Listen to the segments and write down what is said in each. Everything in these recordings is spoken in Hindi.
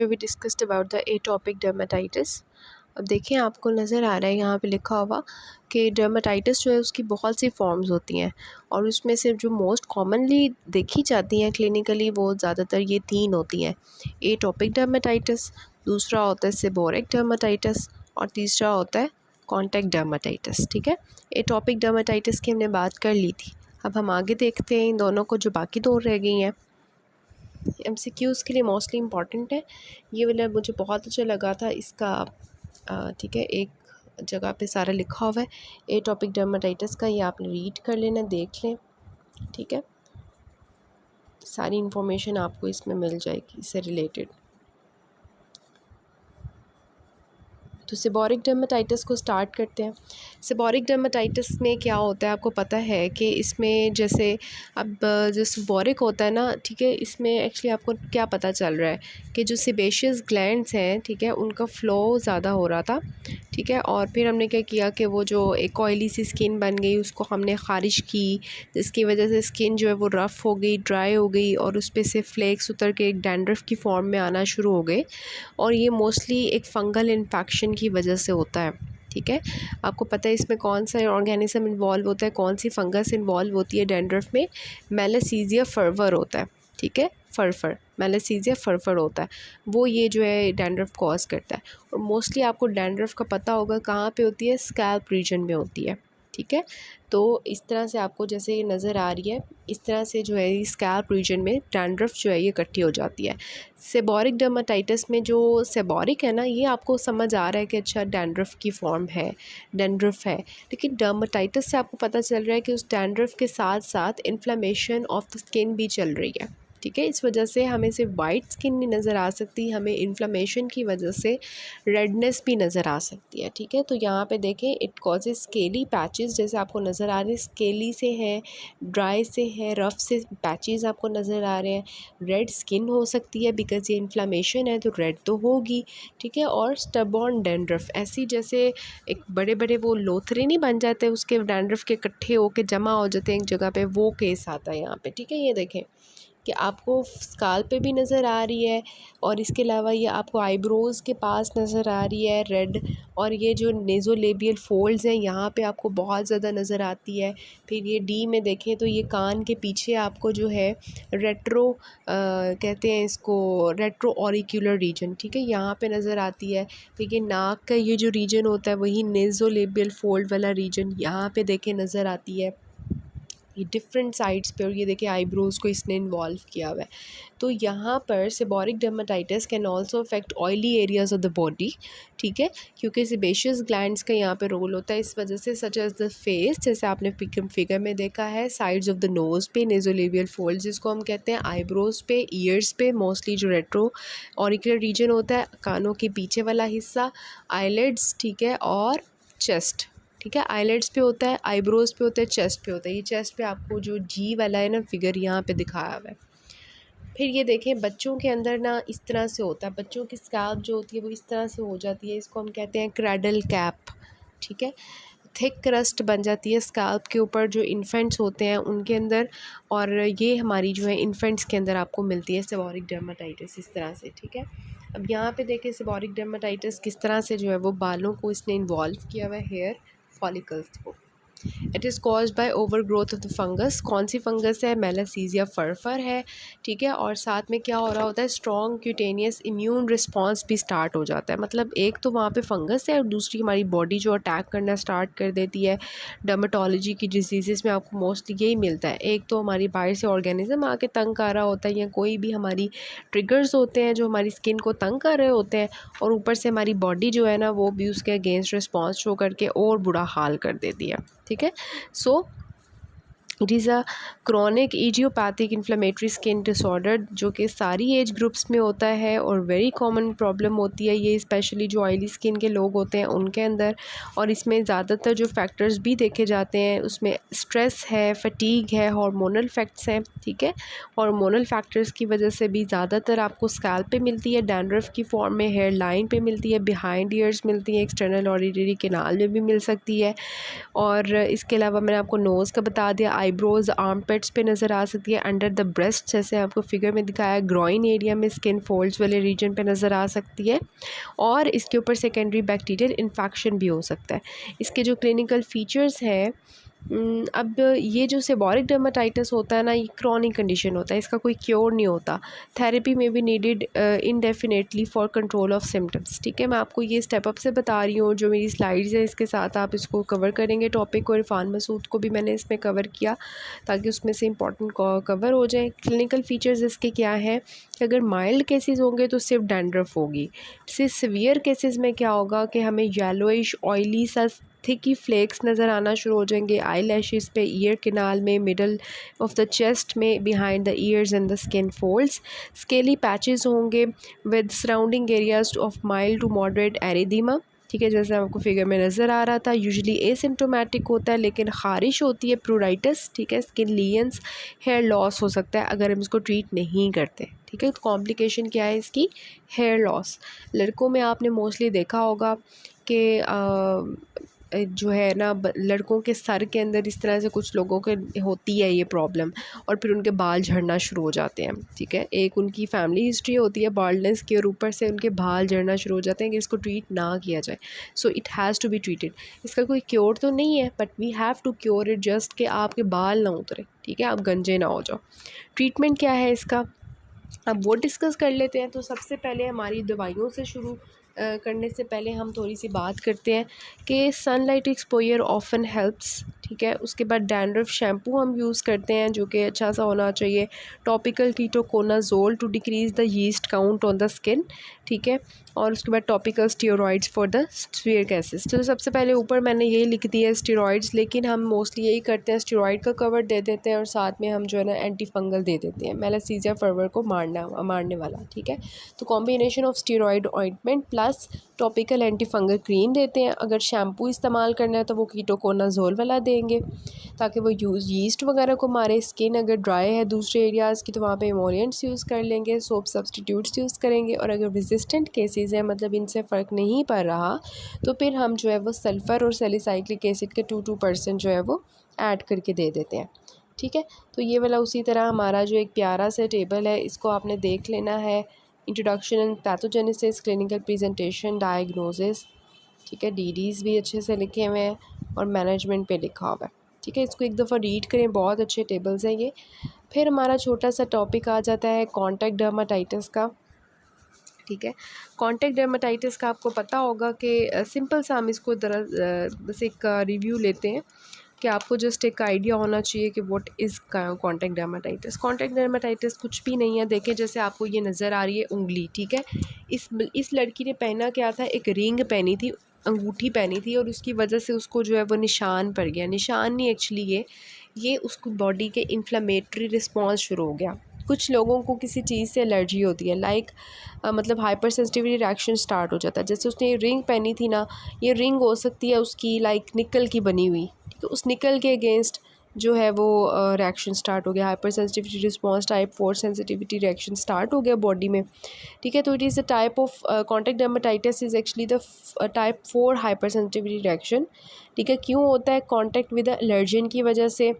We discussed about the atopic dermatitis. अब देखिए आपको नज़र आ रहा है यहाँ पे लिखा हुआ कि डर्मेटाइटिस जो है उसकी बहुत सी फॉर्म्स होती हैं और उसमें से जो मोस्ट कॉमनली देखी जाती हैं क्लिनिकली वो ज़्यादातर ये तीन होती हैं। एटॉपिक डर्मेटाइटिस, दूसरा होता है सेबोरिक डर्मेटाइटिस और तीसरा होता है कॉन्टैक्ट डर्मेटाइटिस। ठीक है, एटॉपिक डर्मेटाइटिस की हमने बात कर ली थी। अब हम आगे देखते हैं इन दोनों को, जो बाकी दो रह गई हैं। MCQs के लिए मोस्टली इम्पॉर्टेंट है ये वाला, मुझे बहुत अच्छा लगा था इसका। ठीक है, एक जगह पे सारा लिखा हुआ है एटॉपिक डर्मेटाइटिस का, ये आपने रीड कर लेना, देख लें। ठीक है, सारी इन्फॉर्मेशन आपको इसमें मिल जाएगी इससे रिलेटेड। तो सेबोरिक डर्मेटाइटिस को स्टार्ट करते हैं। सेबोरिक डर्मेटाइटिस में क्या होता है आपको पता है कि इसमें जैसे अब जो सेबोरिक होता है ना, ठीक है, इसमें एक्चुअली आपको क्या पता चल रहा है कि जो सेबेशियस ग्लैंड्स हैं, ठीक है, उनका फ़्लो ज़्यादा हो रहा था। ठीक है, और फिर हमने क्या किया कि वो जो एक ऑयली सी स्किन बन गई उसको हमने ख़ारिज की, जिसकी वजह से स्किन जो है वो रफ़ हो गई, ड्राई हो गई और उस पर से फ्लेक्स उतर के एक डैंड्रफ की फॉर्म में आना शुरू हो गए। और ये मोस्टली एक फंगल इन्फेक्शन की वजह से होता है। ठीक है, आपको पता है इसमें कौन सा ऑर्गेनिज्म इन्वॉल्व होता है, कौन सी फंगस इन्वॉल्व होती है डैंड्रफ में? मेलासीजिया फरवर होता है। ठीक है, फरफर, मेलासीजिया फरफर होता है, वो ये जो है डैंड्रफ कॉज करता है। और मोस्टली आपको डैंड्रफ का पता होगा कहाँ पे होती है, स्कैल्प रीजन में होती है। ठीक है, तो इस तरह से आपको जैसे ये नज़र आ रही है, इस तरह से जो है स्कैल्प रीजन में डैंड्रफ जो है ये इकट्ठी हो जाती है। सेबोरिक डर्मेटाइटिस में जो सेबोरिक है ना, ये आपको समझ आ रहा है कि अच्छा डैंड्रफ की फॉर्म है, डैंड्रफ है, लेकिन डर्मेटाइटिस से आपको पता चल रहा है कि उस डैंड्रफ के साथ साथ इन्फ्लेमेशन ऑफ द स्किन भी चल रही है। ठीक है, इस वजह से हमें सिर्फ वाइट स्किन नहीं नज़र आ सकती, हमें इन्फ्लेमेशन की वजह से रेडनेस भी नज़र आ सकती है। ठीक है, तो यहाँ पे देखें इट कॉजेज स्केली पैचेस, जैसे आपको नज़र आ रहे हैं स्केली से हैं, ड्राई से हैं, रफ़ से पैचेस आपको नज़र आ रहे हैं। रेड स्किन हो सकती है बिकॉज़ ये इन्फ्लेमेशन है तो रेड तो होगी। ठीक है, और स्टबॉर्न डैंड्रफ, ऐसी जैसे एक बड़े बड़े वो लोथरे नहीं बन जाते, उसके डैंड्रफ के इकट्ठे होके जमा हो जाते हैं एक जगह पे, वो केस आता है यहाँ पे। ठीक है, ये देखें कि आपको स्काल्प पे भी नज़र आ रही है और इसके अलावा ये आपको आईब्रोज़ के पास नज़र आ रही है रेड, और ये जो नेज़ोलेबियल फोल्ड्स हैं यहाँ पे आपको बहुत ज़्यादा नज़र आती है। फिर ये डी में देखें तो ये कान के पीछे आपको जो है रेट्रो कहते हैं इसको, रेट्रो ऑरिक्यूलर रीजन, ठीक है, यहाँ पे नज़र आती है। फिर ये नाक का ये जो रीजन होता है वही नेज़ोलेबियल फोल्ड वाला रीजन यहाँ पे देखें नज़र आती है, ये डिफरेंट साइड्स पे। और ये देखिए आईब्रोज़ को इसने इन्वॉल्व किया हुआ है। तो यहाँ पर seborrhoeic dermatitis can also affect oily areas of the body. ठीक है, क्योंकि सेबेशियस ग्लैंड्स का यहाँ पे रोल होता है, इस वजह से सच एज द फेस, जैसे आपने फिगर में देखा है, साइड्स ऑफ द नोज़ पे नेज़ोलेबियल फोल्ड जिसको हम कहते हैं, आईब्रोज़ पे, ईयर्स पे मोस्टली जो रेट्रो ऑरिकुलर रीजन होता है, कानों के पीछे वाला हिस्सा, आईलिड्स, ठीक है, और चेस्ट। ठीक है, आईलेट्स पे होता है, आईब्रोज़ पे होता है, चेस्ट पे होता है। ये चेस्ट पे आपको जो जी वाला है ना फिगर यहाँ पे दिखाया हुआ है। फिर ये देखें बच्चों के अंदर ना इस तरह से होता है, बच्चों की स्कैल्प जो होती है वो इस तरह से हो जाती है, इसको हम कहते हैं क्रैडल कैप। ठीक है, थिक क्रस्ट बन जाती है स्कैल्प के ऊपर जो इन्फेंट्स होते हैं उनके अंदर, और ये हमारी जो है इन्फेंट्स के अंदर आपको मिलती है सेबोरिक डर्मेटाइटिस इस तरह से। ठीक है, अब यहाँ पे देखें सेबोरिक डर्मेटाइटिस किस तरह से जो है वो बालों को इसने इन्वॉल्व किया हुआ है, हेयर फॉलिकल्स को। It is caused by over growth of the fungus, कौन सी फंगस है, मेलासीजिया फरफर है। ठीक है, और साथ में क्या हो रहा होता है, स्ट्रॉन्ग क्यूटेनियस इम्यून रिस्पॉन्स भी स्टार्ट हो जाता है। मतलब एक तो वहाँ पे फंगस है और दूसरी हमारी बॉडी जो अटैक करना स्टार्ट कर देती है। डर्मेटोलॉजी की डिजीज़ में आपको मोस्टली यही मिलता है, एक तो हमारी बाहर से ऑर्गेनिज्म आके तंग कर रहा होता है, या कोई भी हमारी ट्रिगर्स होते हैं जो हमारी स्किन को तंग कर रहे होते हैं, और ऊपर से हमारी बॉडी जो है ना वो भी उसके अगेंस्ट रिस्पॉन्स शो करके और बुरा हाल कर देती है। ठीक है, so it is a chronic idiopathic inflammatory skin disorder जो कि सारी एज ग्रुप्स में होता है और वेरी कॉमन प्रॉब्लम होती है ये, स्पेशली जो ऑयली स्किन के लोग होते हैं उनके अंदर। और इसमें ज़्यादातर जो फैक्टर्स भी देखे जाते हैं उसमें स्ट्रेस है, फटीग है, हार्मोनल फैक्ट्स हैं। ठीक है, हार्मोनल फैक्टर्स की वजह से भी ज़्यादातर आपको स्कैल्प पे मिलती है डैंड्रफ की फॉर्म में, हेयर लाइन पे मिलती है, बिहाइंड ईयर्स मिलती है, एक्सटर्नल ऑडिटरी कैनाल में भी मिल सकती है। और इसके अलावा मैंने आपको नोज़ का बता दिया, आईब्रोज आर्मपिट्स पे नज़र आ सकती है, अंडर द ब्रेस्ट जैसे आपको फिगर में दिखाया, ग्रॉइन एरिया में स्किन फोल्ड्स वाले रीजन पे नज़र आ सकती है, और इसके ऊपर सेकेंडरी बैक्टीरियल इन्फेक्शन भी हो सकता है। इसके जो क्लिनिकल फीचर्स हैं, अब ये जो सेबॉरिक डर्माटाइटिस होता है ना, ये क्रॉनिक कंडीशन होता है, इसका कोई क्योर नहीं होता। थेरेपी में भी needed indefinitely for control of symptoms. ठीक है, मैं आपको ये स्टेप अप से बता रही हूँ, जो मेरी स्लाइड्स है इसके साथ आप इसको कवर करेंगे टॉपिक को। इरफान मसूद को भी मैंने इसमें कवर किया ताकि उसमें से इंपॉर्टेंट कवर हो जाए। क्लिनिकल फीचर्स इसके क्या हैं कि अगर माइल्ड केसेस होंगे तो सिर्फ डैंड्रफ होगी। सिर्फ सीवियर केसेस में क्या होगा कि हमें येलोइश ऑयली सा थिकी फ्लेक्स नज़र आना शुरू हो जाएंगे आई लैशेज़ पे, ईयर किनाल में, मिडल ऑफ द चेस्ट में, behind the ears and the skin folds. Scaly patches होंगे with surrounding areas of mild to moderate erythema. ठीक है, जैसे आपको फिगर में नज़र आ रहा था, यूजुअली एसिम्टोमेटिक होता है लेकिन ख़ारिश होती है, प्रूराइटिस। ठीक है, स्किन लीयंस, हेयर लॉस हो सकता है अगर हम इसको ट्रीट नहीं करते। ठीक है, तो कॉम्प्लिकेशन क्या है इसकी? Hair loss. लड़कों में आपने मोस्टली देखा होगा कि जो है ना, लड़कों के सर के अंदर इस तरह से कुछ लोगों के होती है ये प्रॉब्लम, और फिर उनके बाल झड़ना शुरू हो जाते हैं। ठीक है, एक उनकी फैमिली हिस्ट्री होती है बाल्डनेस की, और ऊपर से उनके बाल झड़ना शुरू हो जाते हैं कि इसको ट्रीट ना किया जाए। So it has to be treated. इसका कोई क्योर तो नहीं है, but we have to cure it, just कि आपके बाल ना उतरे। ठीक है, आप गंजे ना हो जाओ। ट्रीटमेंट क्या है इसका, अब वो डिस्कस कर लेते हैं। तो सबसे पहले हमारी दवाइयों से शुरू करने से पहले हम थोड़ी सी बात करते हैं कि सनलाइट एक्सपोजर ऑफन हेल्प्स। ठीक है, उसके बाद डैंड्रफ शैम्पू हम यूज़ करते हैं जो कि अच्छा सा होना चाहिए। Topical ketoconazole to decrease the yeast count on the skin. ठीक है, और उसके बाद topical steroids for the severe cases. तो सबसे पहले ऊपर मैंने यही लिख दिया है स्टेरॉइड्स, लेकिन हम मोस्टली यही करते हैं, स्टेरॉइड का कवर दे देते हैं और साथ में हम जो है ना एंटी फंगल दे देते हैं, मेलासीजिया फीवर को मारने वाला। ठीक है, तो combination of steroid ointment plus topical anti fungal cream देते हैं। अगर शैम्पू इस्तेमाल करना है तो वो कीटोकोनाजोल वाला देंगे ताकि वो यीस्ट वगैरह को मारे। स्किन अगर ड्राई है दूसरे एरियाज़ की तो वहाँ पे इमोलिएंट्स यूज़ कर लेंगे, सोप सब्सटीट्यूट्स यूज़ करेंगे। और अगर रेजिस्टेंट केसेस हैं, मतलब इनसे फ़र्क नहीं पड़ रहा, तो फिर हम जो है वो सल्फ़र और सैलिसाइक्लिक एसिड के 2% जो है वो ऐड करके दे देते हैं। ठीक है, तो ये वाला उसी तरह हमारा जो एक प्यारा सा टेबल है, इसको आपने देख लेना है। Introduction and pathogenesis, clinical presentation, diagnosis. ठीक है, डीडीज़ भी अच्छे से लिखे हुए हैं और मैनेजमेंट पे लिखा हुआ है। ठीक है, इसको एक दफ़ा रीड करें, बहुत अच्छे टेबल्स हैं ये। फिर हमारा छोटा सा टॉपिक आ जाता है कॉन्टैक्ट डर्माटाइटिस का। ठीक है, कॉन्टैक्ट डर्माटाइटिस का आपको पता होगा कि सिंपल सा हम इसको बस एक रिव्यू लेते हैं कि आपको जस्ट एक आइडिया होना चाहिए कि what is contact dermatitis. Contact dermatitis कुछ भी नहीं है। देखें, जैसे आपको ये नज़र आ रही है उंगली। ठीक है, इस लड़की ने पहना क्या था, एक रिंग पहनी थी, अंगूठी पहनी थी, और उसकी वजह से उसको जो है वो निशान पड़ गया। निशान नहीं एक्चुअली, ये उसको बॉडी के इन्फ्लेमेटरी रिस्पॉन्स शुरू हो गया। कुछ लोगों को किसी चीज़ से एलर्जी होती है, लाइक मतलब हाइपर सेंसिटिविटी रिएक्शन स्टार्ट हो जाता है। जैसे उसने ये रिंग पहनी थी ना, ये रिंग हो सकती है उसकी लाइक निकल की बनी हुई। ठीक है, उस निकल के अगेंस्ट जो है वो रिएक्शन स्टार्ट हो गया, hyper sensitivity response type 4 sensitivity reaction start हो गया बॉडी में। ठीक है, तो it is a type of contact dermatitis is actually the type 4 hyper sensitivity reaction. ठीक है, क्यों होता है? कॉन्टैक्ट विद एलर्जन की वजह से।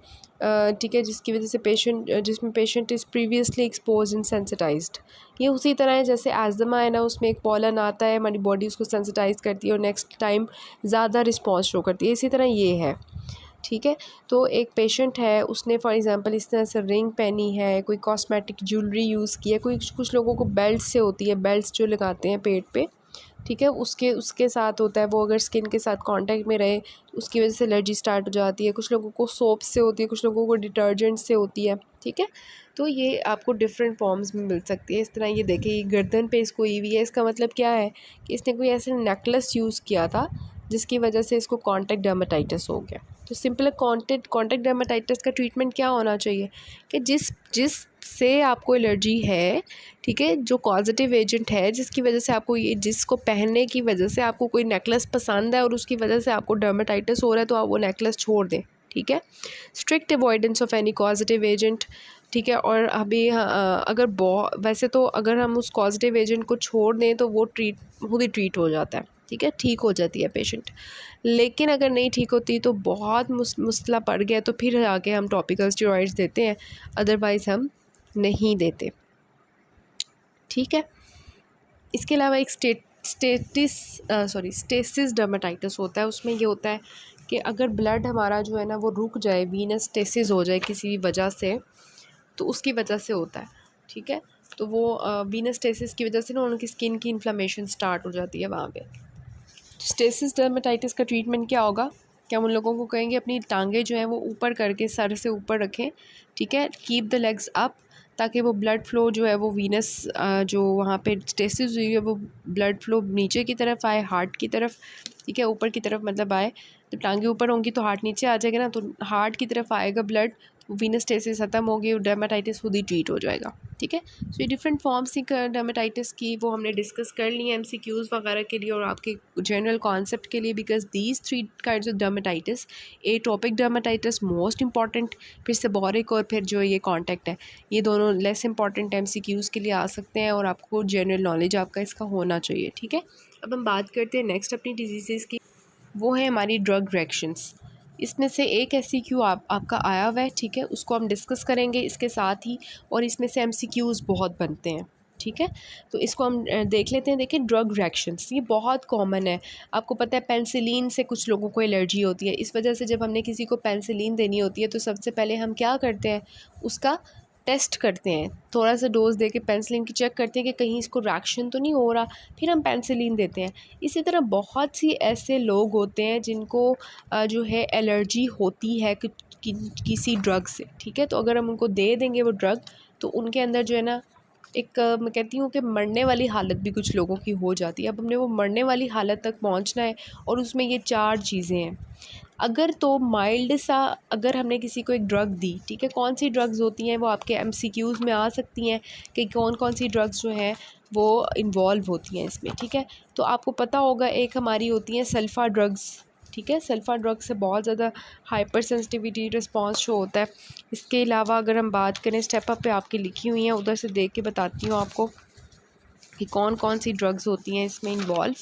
ठीक है, जिसकी वजह से जिसमें patient is previously expose and sensitised. ये उसी तरह है जैसे एज़मा है ना, उसमें एक पॉलन आता है, हमारी बॉडी उसको सेंसिटाइज करती है और नेक्स्ट टाइम ज़्यादा रिस्पॉन्स शो करती है, इसी तरह ये है। ठीक है, तो एक पेशेंट है, उसने फॉर एग्जांपल इस तरह से रिंग पहनी है, कोई कॉस्मेटिक ज्वेलरी यूज़ की है, कुछ लोगों को बेल्ट से होती है, बेल्ट्स जो लगाते हैं पेट पे। ठीक है, उसके साथ होता है, वो अगर स्किन के साथ कांटेक्ट में रहे उसकी वजह से एलर्जी स्टार्ट हो जाती है। कुछ लोगों को सोप से होती है, कुछ लोगों को डिटर्जेंट से होती है। ठीक है, तो ये आपको डिफरेंट फॉर्म्स में मिल सकती है। इस तरह ये देखिए, ये गर्दन पे इसको ई हुई है, इसका मतलब क्या है कि इसने कोई ऐसा नेकलेस यूज़ किया था जिसकी वजह से इसको कॉन्टैक्ट डर्माटाइटिस हो गया। तो सिंपल कॉन्टैक्ट डर्माटाइटिस का ट्रीटमेंट क्या होना चाहिए कि जिस से आपको एलर्जी है, ठीक है, जो पॉजिटिव एजेंट है जिसकी वजह से आपको ये, जिसको पहनने की वजह से आपको कोई नेकलेस पसंद है और उसकी वजह से आपको डर्माटाइटिस हो रहा है, तो आप वो नेकलेस छोड़ दें। ठीक है, strict avoidance of any positive agent. ठीक है, और अभी अगर वैसे तो अगर हम उस पॉजिटिव एजेंट को छोड़ दें तो वो खुद ही ट्रीट हो जाता है। ठीक है, ठीक हो जाती है पेशेंट। लेकिन अगर नहीं ठीक होती तो बहुत मुश्किल पड़ गया तो फिर आगे हम टॉपिकल स्टेरॉइड्स देते हैं, अदरवाइज़ हम नहीं देते। ठीक है, इसके अलावा एक स्टेसिस डर्मेटाइटिस होता है। उसमें ये होता है कि अगर ब्लड हमारा जो है ना वो रुक जाए, वीनस स्टेसिस हो जाए किसी वजह से, तो उसकी वजह से होता है। ठीक है, तो वो वीनस स्टेसिस की वजह से ना उनकी स्किन की इन्फ्लेमेशन स्टार्ट हो जाती है वहाँ पे। स्टेसिस डर्मेटाइटिस का ट्रीटमेंट क्या होगा कि हम उन लोगों को कहेंगे अपनी टांगें जो हैं वो ऊपर करके सर से ऊपर रखें। ठीक है, कीप द लेग्स अप, ताकि वो ब्लड फ्लो जो है वो वीनस जो वहाँ पे स्टेसिस हुई है वो ब्लड फ्लो नीचे की तरफ आए, हार्ट की तरफ। ठीक है, ऊपर की तरफ मतलब आए। जब टांगें ऊपर होंगी तो हार्ट नीचे आ जाएगा ना, तो हार्ट की तरफ आएगा ब्लड, वीनस स्टेसिस ख़त्म होगी और डर्मेटाइटिस खुद ही ट्रीट हो जाएगा। ठीक है, सो ये डिफरेंट फॉर्म्स थी डर्मेटाइटिस की, वो हमने डिस्कस कर ली है MCQs वगैरह के लिए और आपके जनरल कॉन्सेप्ट के लिए। Because these 3 kinds of dermatitis, atopic dermatitis most important, फिर सेबोरिक और फिर जो ये कॉन्टैक्ट है, ये दोनों लेस इंपॉर्टेंट MCQs के लिए आ सकते हैं और आपको जनरल नॉलेज आपका इसका होना चाहिए। ठीक है, अब हम बात करते हैं नेक्स्ट अपनी डिजीज़ की, वो है हमारी ड्रग रिएक्शंस। इसमें से एक MCQ आपका आया हुआ है। ठीक है, उसको हम डिस्कस करेंगे इसके साथ ही, और इसमें से MCQs बहुत बनते हैं। ठीक है, तो इसको हम देख लेते हैं। देखिए, ड्रग रिएक्शंस ये बहुत कॉमन है। आपको पता है पेनिसिलिन से कुछ लोगों को एलर्जी होती है। इस वजह से जब हमने किसी को पेनिसिलिन देनी होती है तो सबसे पहले हम क्या करते हैं, उसका टेस्ट करते हैं, थोड़ा सा डोज दे के पेनिसिलिन की चेक करते हैं कि कहीं इसको रिएक्शन तो नहीं हो रहा, फिर हम पेनिसिलिन देते हैं। इसी तरह बहुत सी ऐसे लोग होते हैं जिनको जो है एलर्जी होती है किसी ड्रग से। ठीक है, तो अगर हम उनको दे देंगे वो ड्रग, तो उनके अंदर जो है ना एक मैं कहती हूँ कि मरने वाली हालत भी कुछ लोगों की हो जाती है। अब हमने वो मरने वाली हालत तक पहुँचना है और उसमें ये 4 चीज़ें हैं। अगर तो माइल्ड सा अगर हमने किसी को एक ड्रग दी, ठीक है, कौन सी ड्रग्स होती हैं वो आपके MCQs में आ सकती हैं कि कौन कौन सी ड्रग्स जो हैं वो इन्वॉल्व होती हैं इसमें। ठीक है, तो आपको पता होगा एक हमारी होती हैं सल्फ़ा ड्रग्स। ठीक है, सल्फ़ा ड्रग से बहुत ज़्यादा हाइपर सेंसिटिविटी रिस्पॉन्स शो होता है। इसके अलावा अगर हम बात करें, स्टेप अप पे आपकी लिखी हुई हैं, उधर से देख के बताती हूँ आपको कि कौन कौन सी ड्रग्स होती हैं इसमें इन्वॉल्व।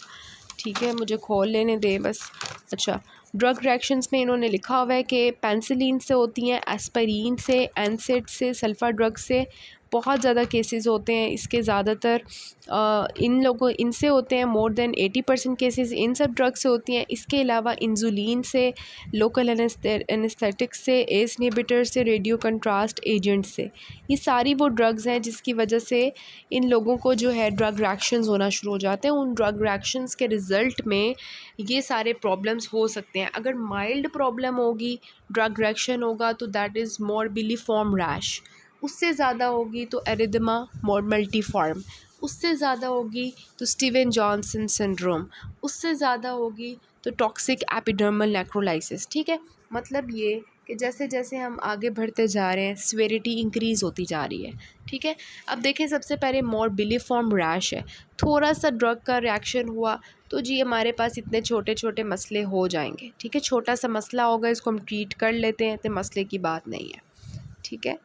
ठीक है, मुझे खोल लेने दें बस। अच्छा, ड्रग रिएक्शंस में इन्होंने लिखा हुआ है कि पेनिसिलिन से होती हैं, एस्पिरिन से, एनसेड से, सल्फ़ा ड्रग से बहुत ज़्यादा केसेस होते हैं इसके। ज़्यादातर इन लोगों इनसे होते हैं, मोर देन 80% केसेस इन सब ड्रग से होती हैं। इसके अलावा इंसुलिन से, लोकल एनेस्थेटिक से, एस इनहिबिटर से, रेडियो कंट्रास्ट एजेंट से, ये सारी वो ड्रग्स हैं जिसकी वजह से इन लोगों को जो है ड्रग रिएक्शंस होना शुरू हो जाते हैं। उन ड्रग रिएक्शंस के रिज़ल्ट में ये सारे प्रॉब्लम्स हो सकते हैं। अगर माइल्ड प्रॉब्लम होगी, ड्रग रिएक्शन होगा, तो दैट इज़ मोरबिलिफॉर्म रैश। उससे ज़्यादा होगी तो एरिथमा मल्टीफॉर्म। उससे ज़्यादा होगी तो स्टीवन जॉनसन सिंड्रोम। उससे ज़्यादा होगी तो टॉक्सिक एपिडर्मल नेक्रोलाइसिस। ठीक है, मतलब ये कि जैसे जैसे हम आगे बढ़ते जा रहे हैं सिविरिटी इंक्रीज़ होती जा रही है। ठीक है, अब देखें, सबसे पहले मोरबिलिफॉर्म रैश है। थोड़ा सा ड्रग का रिएक्शन हुआ तो जी हमारे पास इतने छोटे छोटे मसले हो जाएंगे। ठीक है, छोटा सा मसला होगा, इसको हम ट्रीट कर लेते हैं, तो मसले की बात नहीं है। ठीक है,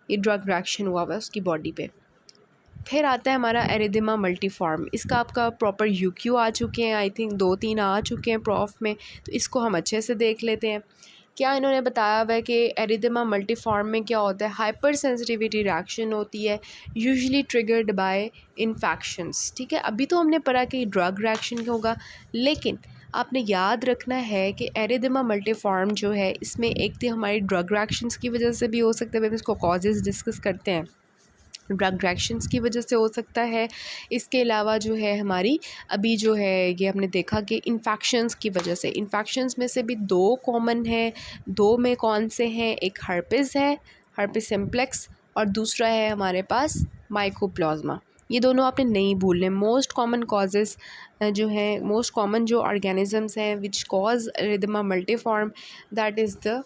ये ड्रग रिएक्शन हुआ हुआ उसकी बॉडी पे। फिर आता है हमारा एरिथमा मल्टीफॉर्म। इसका आपका प्रॉपर UQ आ चुके हैं, आई थिंक 2-3 आ चुके हैं प्रॉफ में, तो इसको हम अच्छे से देख लेते हैं। क्या इन्होंने बताया हुआ है कि एरिथमा मल्टीफॉर्म में क्या होता है, हाइपर सेंसिटिविटी रिएक्शन होती है, यूजुअली ट्रिगर्ड बाय इन्फेक्शंस। ठीक है, अभी तो हमने पढ़ा कि ड्रग रिएक्शन होगा, लेकिन आपने याद रखना है कि एरिथमा मल्टीफॉर्म जो है इसमें एक तो हमारी ड्रग रिएक्शंस की वजह से भी हो सकता है, हम इसको कॉजेज़ डिस्कस करते हैं, ड्रग रिएक्शंस की वजह से हो सकता है। इसके अलावा जो है हमारी अभी जो है ये हमने देखा कि इन्फेक्शंस की वजह से, इन्फेक्शंस में से भी 2 कॉमन है। 2 में कौन से हैं, एक हर्पिस है, हर्पिस सिम्प्लेक्स, और दूसरा है हमारे पास माइकोप्लाज्मा। ये दोनों आपने नहीं भूलने। मोस्ट कॉमन कॉजेज़ जो हैं, मोस्ट कॉमन जो ऑर्गेनिजम्स हैं which cause erythema multiform, that is the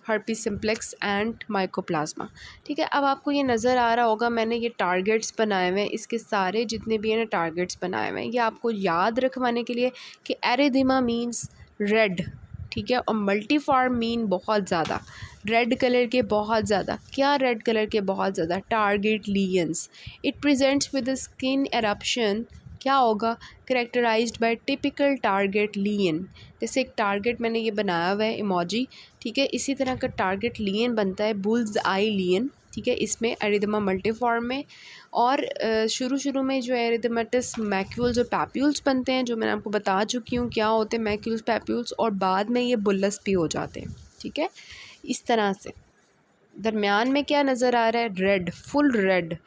herpes simplex and mycoplasma. ठीक है, अब आपको ये नज़र आ रहा होगा मैंने ये टारगेट्स बनाए हुए हैं, इसके सारे जितने भी हैं ना टारगेट्स बनाए हुए हैं, ये आपको याद रखवाने के लिए कि एरिथमा मीन्स रेड। ठीक है, और मल्टीफॉर्म मीन बहुत ज़्यादा, रेड कलर के बहुत ज़्यादा। क्या रेड कलर के बहुत ज़्यादा? Target lesions. It presents with skin eruption. क्या होगा, करेक्टराइज्ड बाय टिपिकल टारगेट लीन। जैसे एक टारगेट मैंने ये बनाया हुआ है इमोजी, ठीक है, इसी तरह का टारगेट लीन बनता है, बुल्स आई लीन, ठीक है, इसमें एरिथमा मल्टीफॉर्म में। और शुरू में जो एरिथमेटिस मैक्यूल्स और पैप्यूल्स बनते हैं, जो मैंने आपको बता चुकी हूँ क्या होते हैं मैक्यूल्स पैप्यूल्स, और बाद में ये बुल्लस भी हो जाते हैं, ठीक है। इस तरह से दरमियान में क्या नज़र आ रहा है, रेड, फुल रेड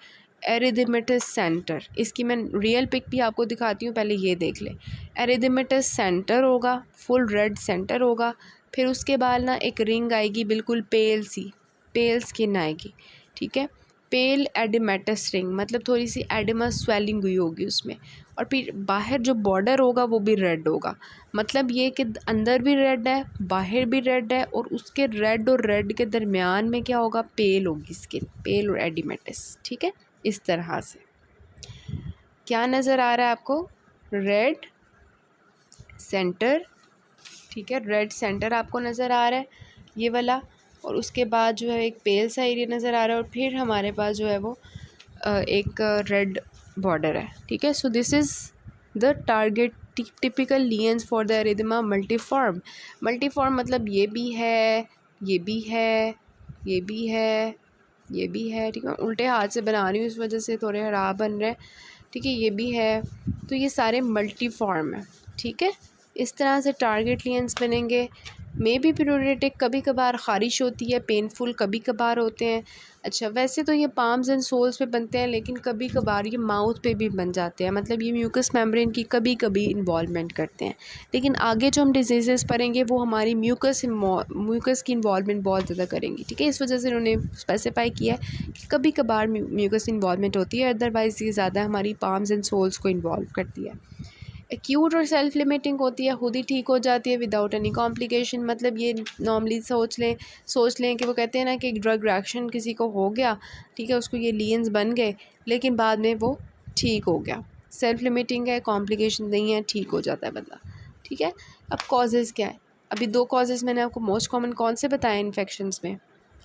एरिथमेटिस सेंटर। इसकी मैं रियल पिक भी आपको दिखाती हूँ, पहले ये देख लें। एरिथमेटिस सेंटर होगा, फुल रेड सेंटर होगा, फिर उसके बाद ना एक रिंग आएगी बिल्कुल पेल सी, पेल स्किन आएगी, ठीक है, पेल एडिमेटस रिंग, मतलब थोड़ी सी एडिमस स्वेलिंग हुई होगी उसमें। और फिर बाहर जो बॉर्डर होगा वो भी रेड होगा, मतलब ये कि अंदर भी रेड है, बाहर भी रेड है, और उसके रेड और रेड के दरमियान में क्या होगा, पेल होगी स्किन, पेल और एडिमेटस, ठीक है। इस तरह से क्या नज़र आ रहा है आपको, रेड सेंटर, ठीक है, रेड सेंटर आपको नज़र आ रहा है ये वाला, और उसके बाद जो है एक पेल सा एरिया नज़र आ रहा है, और फिर हमारे पास जो है वो एक रेड बॉर्डर है, ठीक है। So this is the target typical leans for the erythema multiform. Multiform मतलब ये भी है, ये भी है, ये भी है, ये भी है, ठीक है, उल्टे हाथ से बना रही हूँ इस वजह से थोड़े ख़राब बन रहे हैं, ठीक है, ये भी है, तो ये सारे मल्टीफॉर्म है, ठीक है। इस तरह से टारगेट लीन्स बनेंगे। मे बी पीरियोडिक, कभी कभार ख़ारिश होती है, पेनफुल कभी कभार होते हैं। अच्छा, वैसे तो ये पाम्स एंड सोल्स पे बनते हैं, लेकिन कभी कभार ये माउथ पे भी बन जाते हैं, मतलब ये म्यूकस मेम्ब्रेन की कभी कभी इन्वॉल्वमेंट करते हैं। लेकिन आगे जो हम डिजीज़ पढ़ेंगे वो हमारी म्यूकस की इन्वॉल्वमेंट बहुत ज़्यादा करेंगी, ठीक है। इस वजह से उन्होंने स्पेसिफाई किया है कि कभी कभार म्यूकस इन्वॉल्वमेंट होती है, अदरवाइज़ ये ज़्यादा हमारी पाम्स एंड सोल्स को इन्वॉल्व करती है। एक्यूट और सेल्फ लिमिटिंग होती है, खुद ही ठीक हो जाती है विदाउट एनी कॉम्प्लिकेशन, मतलब ये नॉर्मली सोच लें कि वो कहते हैं ना कि ड्रग रिएक्शन किसी को हो गया, ठीक है, उसको ये लीन्स बन गए, लेकिन बाद में वो ठीक हो गया, सेल्फ लिमिटिंग है, कॉम्प्लिकेशन नहीं है, ठीक हो जाता है बंदा, ठीक है। अब कॉजेज़ क्या है, अभी 2 कॉजेज़ मैंने आपको मोस्ट कॉमन कौन से बताए इन्फेक्शंस में,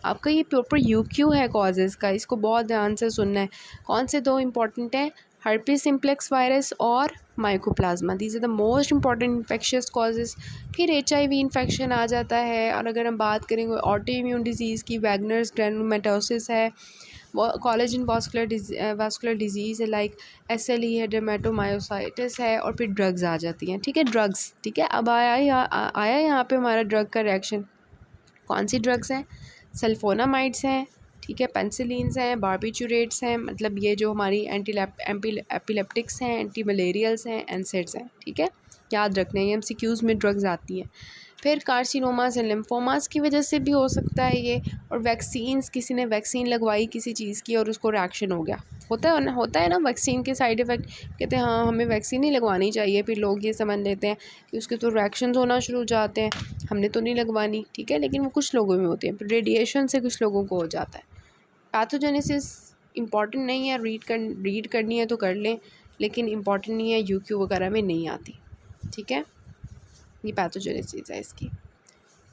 आपका ये प्रॉपर यूक्यू है कॉजेज़ का, इसको बहुत ध्यान से सुनना है। कौन से 2 इंपॉर्टेंट हैं, हर्पीज सिम्प्लेक्स वायरस और mycoplasma, these are the most important infectious causes. फिर HIV इन्फेक्शन आ जाता है, और अगर हम बात करेंगे ऑटो इम्यून डिजीज़ की, वैगनर्स ग्रैनुलोमेटोसिस है, कोलेजन वास्कुलर डिजीज़ है लाइक SLE है, डर्मेटोमायोसाइटिस है, और फिर ड्रग्स आ जाती हैं, ठीक है, ड्रग्स, ठीक है। अब आया यहाँ पे हमारा ड्रग का रिएक्शन, कौन सी ड्रग्स हैं, सल्फोनामाइड्स हैं, ठीक है, पेंसिलिन्स हैं, बारबिचुरेट्स हैं, मतलब ये जो हमारी एपिलेप्टिक्स हैं, एंटी मलेरियल्स हैं, एनसेड्स हैं, ठीक है, याद रखना है, ये MCQs में ड्रग्स आती हैं। फिर कार्सिनोमास एंड लिम्फोमास की वजह से भी हो सकता है ये, और वैक्सीन्स, किसी ने वैक्सीन लगवाई किसी चीज़ की और उसको रिएक्शन हो गया, होता है ना वैक्सीन के साइड इफ़ेक्ट, कहते हैं हाँ हमें वैक्सीन नहीं लगवानी चाहिए, फिर लोग ये समझ लेते हैं कि उसके तो रिएक्शंस होना शुरू हो जाते हैं, हमने तो नहीं लगवानी, ठीक है, लेकिन वो कुछ लोगों में होती है, फिर रेडिएशन से कुछ लोगों को हो जाता है। पैथोजेनेसिस इंपॉर्टेंट नहीं है, रीड करनी है तो कर लें, लेकिन इंपॉर्टेंट नहीं है, UQ वगैरह में नहीं आती, ठीक है। ये पैथोजेनेसिस है इसकी।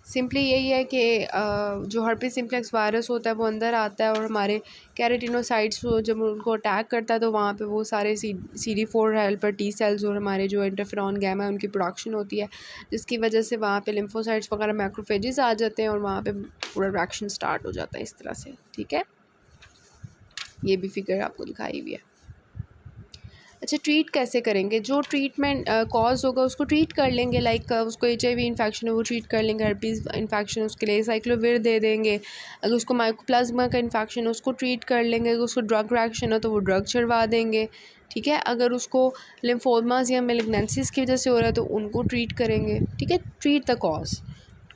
सिंपली यही है कि जो हर्पीज सिम्प्लेक्स वायरस होता है वो अंदर आता है, और हमारे कैरेटिनोसाइट्स को जब उनको अटैक करता है तो वहाँ पे वो सारे CD4 हेल्पर T सेल्स और हमारे जो इंटरफेरॉन गैमा है उनकी प्रोडक्शन होती है, जिसकी वजह से वहाँ पे लिम्फोसाइट्स वगैरह मैक्रोफेजेस आ जाते हैं, और वहाँ पे पूरा रिएक्शन स्टार्ट हो जाता है इस तरह से, ठीक है। ये भी फिगर आपको दिखाई हुई है। अच्छा, ट्रीट कैसे करेंगे, जो ट्रीटमेंट कॉज होगा उसको ट्रीट कर लेंगे, लाइक उसको HIV इन्फेक्शन है वो ट्रीट कर लेंगे, हर्पीज इन्फेक्शन उसके लिए साइक्लोविर दे देंगे, अगर उसको माइकोप्लाज्मा का इन्फेक्शन है उसको ट्रीट कर लेंगे, अगर उसको ड्रग रिएक्शन है तो वो ड्रग चढ़वा देंगे, ठीक है। अगर उसको लिम्फोमास या मेलिग्नेंसीज की वजह से हो रहा है तो उनको ट्रीट करेंगे, ठीक है। ट्रीट द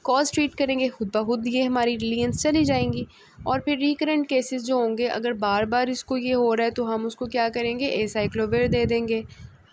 कॉज ट्रीट करेंगे, खुद ब खुद ये हमारी लीन्स चली जाएंगी। और फिर रिकरेंट केसेस जो होंगे, अगर बार बार इसको ये हो रहा है तो हम उसको क्या करेंगे, एसाइक्लोविर दे देंगे,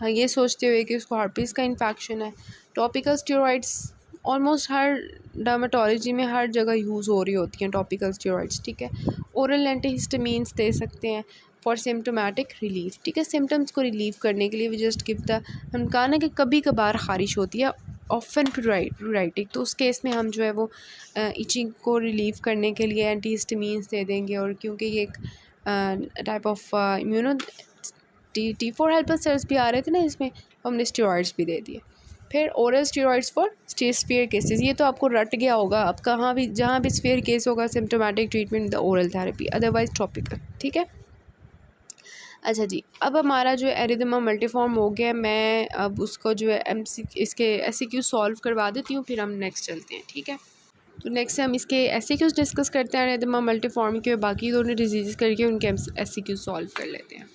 हाँ, ये सोचते हुए कि उसको हर्पीज़ का इन्फेक्शन है। टॉपिकल स्टेरॉइड्स ऑलमोस्ट हर डर्मेटोलॉजी में हर जगह यूज़ हो रही होती हैं टॉपिकल स्टेरॉइड्स, ठीक है। ओरल एंटीहिस्टामिन्स दे सकते हैं फॉर सिम्टोमेटिक रिलीफ, ठीक है, सिम्टम्स को रिलीव करने के लिए वी जस्ट गिव द, हम कहा ना कि कभी कभार ख़ारिश होती है, ऑफन प्लूराइटिक, तो उस केस में हम जो है वो इचिंग को रिलीव करने के लिए एंटीहिस्टामिन्स दे देंगे, और क्योंकि ये एक type of T4 helper cells भी आ रहे थे ना इसमें, हमने स्टेरॉइड्स भी दे दिए। फिर oral steroids for sphere cases, ये तो आपको रट गया होगा, अब कहाँ भी जहाँ भी स्फीयर केस होगा symptomatic treatment the oral therapy, otherwise topical. ठीक है, अच्छा जी, अब हमारा जो एरिथेमा मल्टीफॉर्म हो गया, मैं अब उसको जो है इसके SCQ सॉल्व करवा देती हूँ, फिर हम नेक्स्ट चलते हैं। ठीक है, तो नेक्स्ट हम इसके SCQs डिस्कस करते हैं एरिथेमा मल्टीफॉर्म के, बाकी दोनों डिजीज़ करके उनके SCQ सॉल्व कर लेते हैं।